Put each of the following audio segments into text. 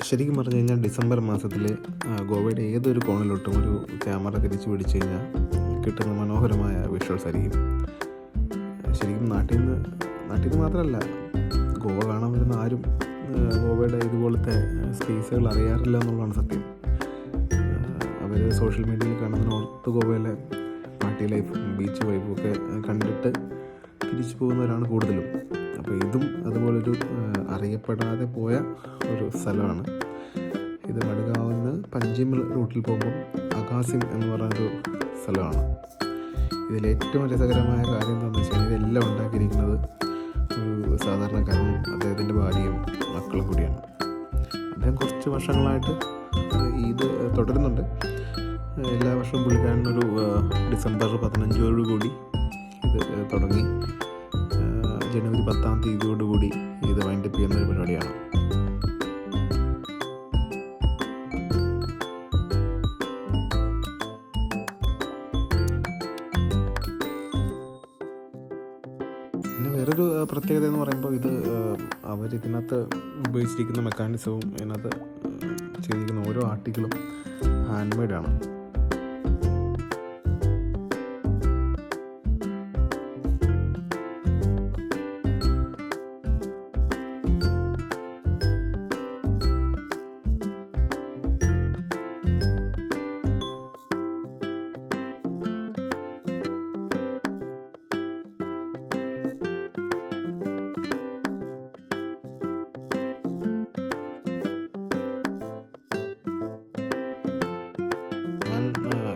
ശരിക്കും പറഞ്ഞു കഴിഞ്ഞാൽ ഡിസംബർ മാസത്തിൽ ഗോവയുടെ ഏതൊരു കോണിലോട്ടും ഒരു ക്യാമറ തിരിച്ചു പിടിച്ചു കഴിഞ്ഞാൽ കിട്ടുന്ന മനോഹരമായ വിഷ്വൽസ് ആയിരിക്കും. ശരിക്കും നാട്ടിൽ നിന്ന് മാത്രമല്ല, ഗോവ കാണാൻ വരുന്ന ആരും ഗോവയുടെ ഇതുപോലത്തെ സ്പേസുകൾ അറിയാറില്ല എന്നുള്ളതാണ് സത്യം. അവർ സോഷ്യൽ മീഡിയയിൽ കാണുന്ന നോർത്ത് ഗോവയിലെ പാർട്ടി ലൈഫും ബീച്ച് വൈബും ഒക്കെ കണ്ടിട്ട് തിരിച്ചു പോകുന്നവരാണ് കൂടുതലും. അപ്പോൾ ഇതും അതുപോലൊരു അറിയപ്പെടാതെ പോയ ഒരു സ്ഥലമാണ്. ഇത് മഡ്ഗാവിൽ നിന്ന് പഞ്ചിമൽ റൂട്ടിൽ പോകുമ്പം അഗാസിം എന്ന് പറയുന്നൊരു സ്ഥലമാണ്. ഇതിലേറ്റവും രസകരമായ കാര്യം എന്താണെന്ന് വെച്ചാൽ ഇതെല്ലാം ഉണ്ടാക്കിയിരിക്കുന്നത് ഒരു സാധാരണക്കാരനും അദ്ദേഹത്തിൻ്റെ ഭാര്യയും മക്കളും കൂടിയാണ്. അദ്ദേഹം കുറച്ച് വർഷങ്ങളായിട്ട് ഇത് തുടരുന്നുണ്ട്. എല്ലാ വർഷവും പുള്ളിക്കാരനൊരു ഡിസംബർ 15 ഇത് തുടങ്ങി ജനുവരി 10 ഇത് വൈൻഡപ്പ് ചെയ്യുന്നൊരു പരിപാടിയാണ്. പിന്നെ വേറൊരു പ്രത്യേകത എന്ന് പറയുമ്പോൾ ഇത് അവരിതിനകത്ത് ഉപയോഗിച്ചിരിക്കുന്ന മെക്കാനിസവും ഇതിനകത്ത് ചെയ്തിരിക്കുന്ന ഓരോ ആർട്ടിക്കിളും ഹാൻഡ് മെയ്ഡാണ്.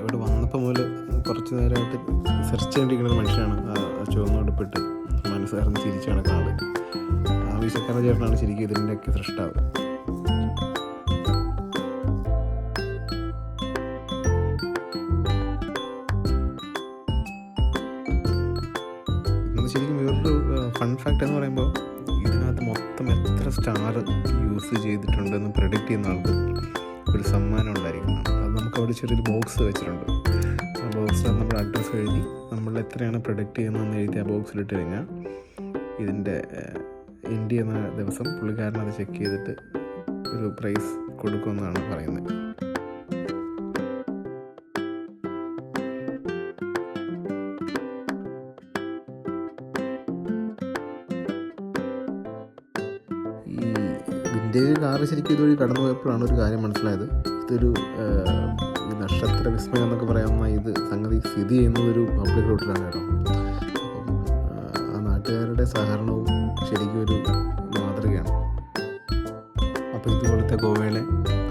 ഇവിടെ വന്നപ്പോൾ മുതൽ കുറച്ച് നേരമായിട്ട് സെർച്ച് ചെയ്തിരിക്കുന്ന ഒരു മനുഷ്യനാണ് ചുവന്നോടപ്പെട്ട് മനസ്സാർന്ന് ചിരിച്ചു നടക്കുന്ന ആൾ. ആവശ്യക്കാരൻ ചേട്ടനാണ് ശരിക്കും ഇതിൻ്റെയൊക്കെ സൃഷ്ടാവ്. ഇന്നത് ശരിക്കും വേറൊരു ഫൺ ഫാക്റ്റ് എന്ന് പറയുമ്പോൾ ഇതിനകത്ത് മൊത്തം എത്ര സ്റ്റാർ യൂസ് ചെയ്തിട്ടുണ്ടെന്ന് പ്രെഡിക്റ്റ് ചെയ്യുന്ന ആൾക്ക് ഒരു സമ്മാനം ഉണ്ടായിരിക്കുന്നതാണ്. അത് നമുക്ക് അവിടെ ചെറിയൊരു ബോക്സ് വെച്ചിട്ടുണ്ട്. ആ ബോക്സിൽ നമ്മുടെ അഡ്രസ്സ് എഴുതി നമ്മൾ എത്രയാണ് പ്രൊഡക്റ്റ് ചെയ്യുന്നതെന്ന് എഴുതി ആ ബോക്സിലിട്ട് കഴിഞ്ഞാൽ ഇതിൻ്റെ എൻഡ് ചെയ്യുന്ന ദിവസം പുള്ളിക്കാരൻ അത് ചെക്ക് ചെയ്തിട്ട് ഒരു പ്രൈസ് കൊടുക്കുമെന്നാണ് പറയുന്നത്. ഈ വിൻറ്റേജ് കാറ് ശരിക്കും ഇതുവഴി കടന്നു പോയപ്പോഴാണ് ഒരു കാര്യം മനസ്സിലായത്. ഇതൊരു ഈ നക്ഷത്ര വിസ്മയം എന്നൊക്കെ പറയാവുന്ന ഇത് സംഗതി സ്ഥിതി ചെയ്യുന്നത് ഒരു പബ്ലിക് റോഡിലാണ് കേട്ടോ. അപ്പം ആ നാട്ടുകാരുടെ സഹകരണവും ശരിക്കും ഒരു മാതൃകയാണ്. അപ്പോൾ ഇതുപോലത്തെ ഗോവയിലെ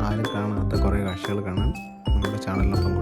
ആരും കാണാത്ത കുറേ കാഴ്ചകൾ കാണാൻ നമ്മുടെ ചാനലിനൊപ്പം